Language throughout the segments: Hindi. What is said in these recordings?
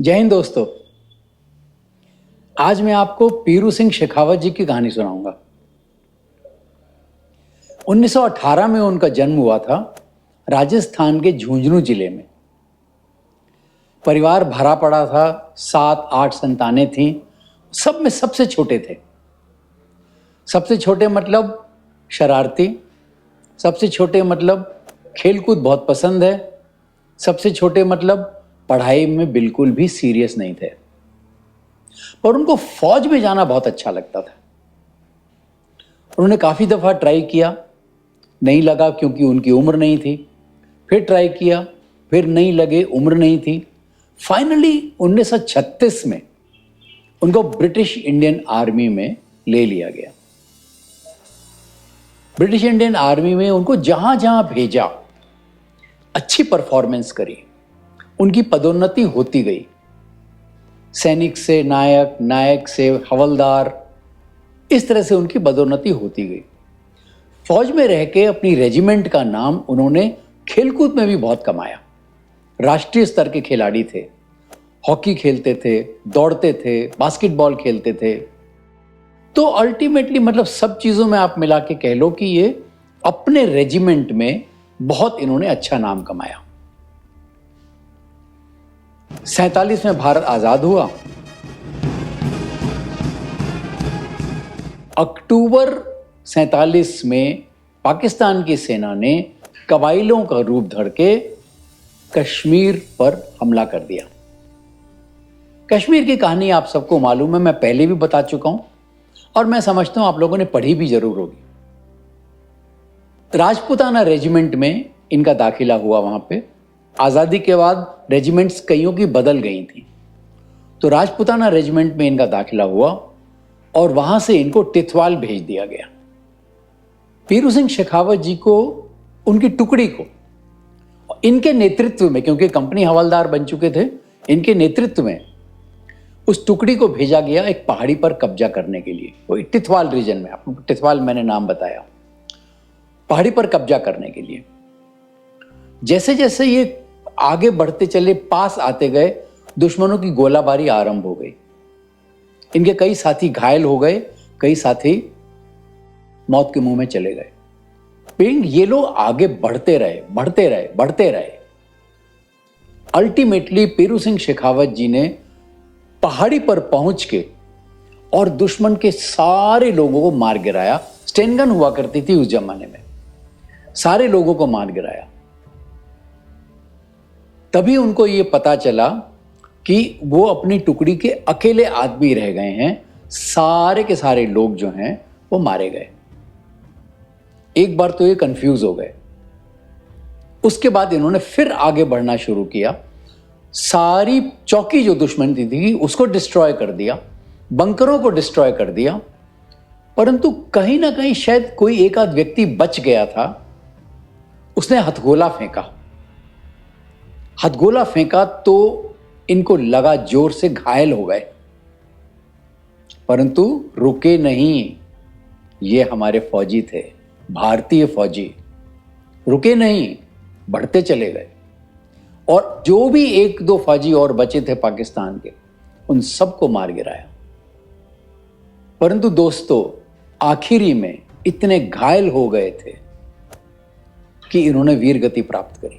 जय हिंद दोस्तों। आज मैं आपको पीरू सिंह शेखावत जी की कहानी सुनाऊंगा। 1918 में उनका जन्म हुआ था राजस्थान के झुंझुनू जिले में। परिवार भरा पड़ा था, 7-8 संतानें थीं। सब में सबसे छोटे थे। सबसे छोटे मतलब शरारती, सबसे छोटे मतलब खेलकूद बहुत पसंद है, सबसे छोटे मतलब पढ़ाई में बिल्कुल भी सीरियस नहीं थे। पर उनको फौज में जाना बहुत अच्छा लगता था। उन्होंने काफी दफा ट्राई किया, नहीं लगा क्योंकि उनकी उम्र नहीं थी। फिर ट्राई किया, फिर नहीं लगे, उम्र नहीं थी। फाइनली 1936 में उनको ब्रिटिश इंडियन आर्मी में ले लिया गया। ब्रिटिश इंडियन आर्मी में उनको जहां जहां भेजा, अच्छी परफॉर्मेंस करी, उनकी पदोन्नति होती गई। सैनिक से नायक, नायक से हवलदार, इस तरह से उनकी पदोन्नति होती गई। फौज में रह के अपनी रेजिमेंट का नाम उन्होंने खेलकूद में भी बहुत कमाया। राष्ट्रीय स्तर के खिलाड़ी थे, हॉकी खेलते थे, दौड़ते थे, बास्केटबॉल खेलते थे। तो अल्टीमेटली मतलब सब चीजों में आप मिला के कह लो कि ये अपने रेजिमेंट में बहुत इन्होंने अच्छा नाम कमाया। 47 में भारत आजाद हुआ। अक्टूबर 47 में पाकिस्तान की सेना ने कबाइलों का रूप धर के कश्मीर पर हमला कर दिया। कश्मीर की कहानी आप सबको मालूम है, मैं पहले भी बता चुका हूं और मैं समझता हूं आप लोगों ने पढ़ी भी जरूर होगी। राजपूताना रेजिमेंट में इनका दाखिला हुआ। वहां पे आजादी के बाद रेजिमेंट्स कईयों की बदल गई थी, तो राजपूताना रेजिमेंट में इनका दाखिला हुआ और वहां से इनको टिथवाल भेज दिया गया। पीरू सिंह शेखावत जी को, उनकी टुकड़ी को, इनके नेतृत्व में, क्योंकि कंपनी हवलदार बन चुके थे, इनके नेतृत्व में उस टुकड़ी को भेजा गया एक पहाड़ी पर कब्जा करने के लिए। वो टिथवाल रीजन में, आपको टिथवाल मैंने नाम बताया, पहाड़ी पर कब्जा करने के लिए। जैसे जैसे ये आगे बढ़ते चले, पास आते गए, दुश्मनों की गोलाबारी आरंभ हो गई। इनके कई साथी घायल हो गए, कई साथी मौत के मुंह में चले गए। ये लोग आगे बढ़ते रहे, बढ़ते रहे, बढ़ते रहे। अल्टीमेटली पीरू सिंह शेखावत जी ने पहाड़ी पर पहुंच के और दुश्मन के सारे लोगों को मार गिराया। स्टेनगन हुआ करती थी उस जमाने में, सारे लोगों को मार गिराया। तभी उनको यह पता चला कि वो अपनी टुकड़ी के अकेले आदमी रह गए हैं। सारे के सारे लोग जो हैं वो मारे गए। एक बार तो ये कंफ्यूज हो गए। उसके बाद इन्होंने फिर आगे बढ़ना शुरू किया। सारी चौकी जो दुश्मन की थी उसको डिस्ट्रॉय कर दिया, बंकरों को डिस्ट्रॉय कर दिया। परंतु कहीं ना कहीं शायद कोई एक आध व्यक्ति बच गया था। उसने हथगोला फेंका। हथगोला फेंका तो इनको लगा, जोर से घायल हो गए, परंतु रुके नहीं। ये हमारे फौजी थे, भारतीय फौजी, रुके नहीं, बढ़ते चले गए। और जो भी 1-2 फौजी और बचे थे पाकिस्तान के, उन सबको मार गिराया। परंतु दोस्तों, आखिरी में इतने घायल हो गए थे कि इन्होंने वीर गति प्राप्त करी।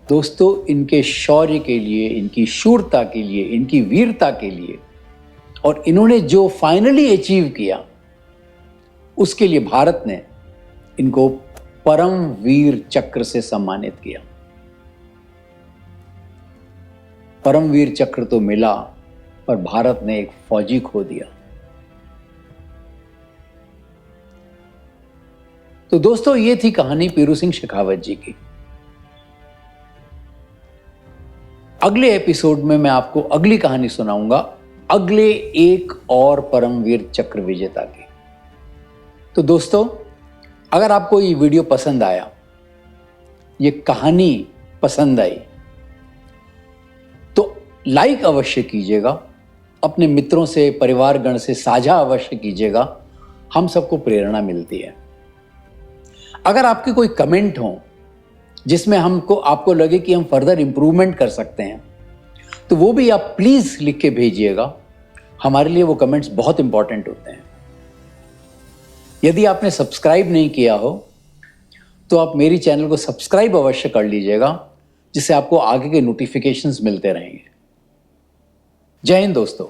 दोस्तों, इनके शौर्य के लिए, इनकी शूरता के लिए, इनकी वीरता के लिए और इन्होंने जो फाइनली अचीव किया, उसके लिए भारत ने इनको परम वीर चक्र से सम्मानित किया। परम वीर चक्र तो मिला, पर भारत ने एक फौजी खो दिया। तो दोस्तों, ये थी कहानी पीरू सिंह शेखावत जी की। अगले एपिसोड में मैं आपको अगली कहानी सुनाऊंगा, अगले एक और परमवीर चक्र विजेता की। तो दोस्तों, अगर आपको ये वीडियो पसंद आया, ये कहानी पसंद आई, तो लाइक अवश्य कीजिएगा, अपने मित्रों से, परिवारगण से साझा अवश्य कीजिएगा। हम सबको प्रेरणा मिलती है। अगर आपके कोई कमेंट हो जिसमें हमको आपको लगे कि हम फर्दर इंप्रूवमेंट कर सकते हैं, तो वो भी आप प्लीज लिख के भेजिएगा। हमारे लिए वो कमेंट्स बहुत इंपॉर्टेंट होते हैं। यदि आपने सब्सक्राइब नहीं किया हो तो आप मेरी चैनल को सब्सक्राइब अवश्य कर लीजिएगा, जिससे आपको आगे के नोटिफिकेशंस मिलते रहेंगे। जय हिंद दोस्तों।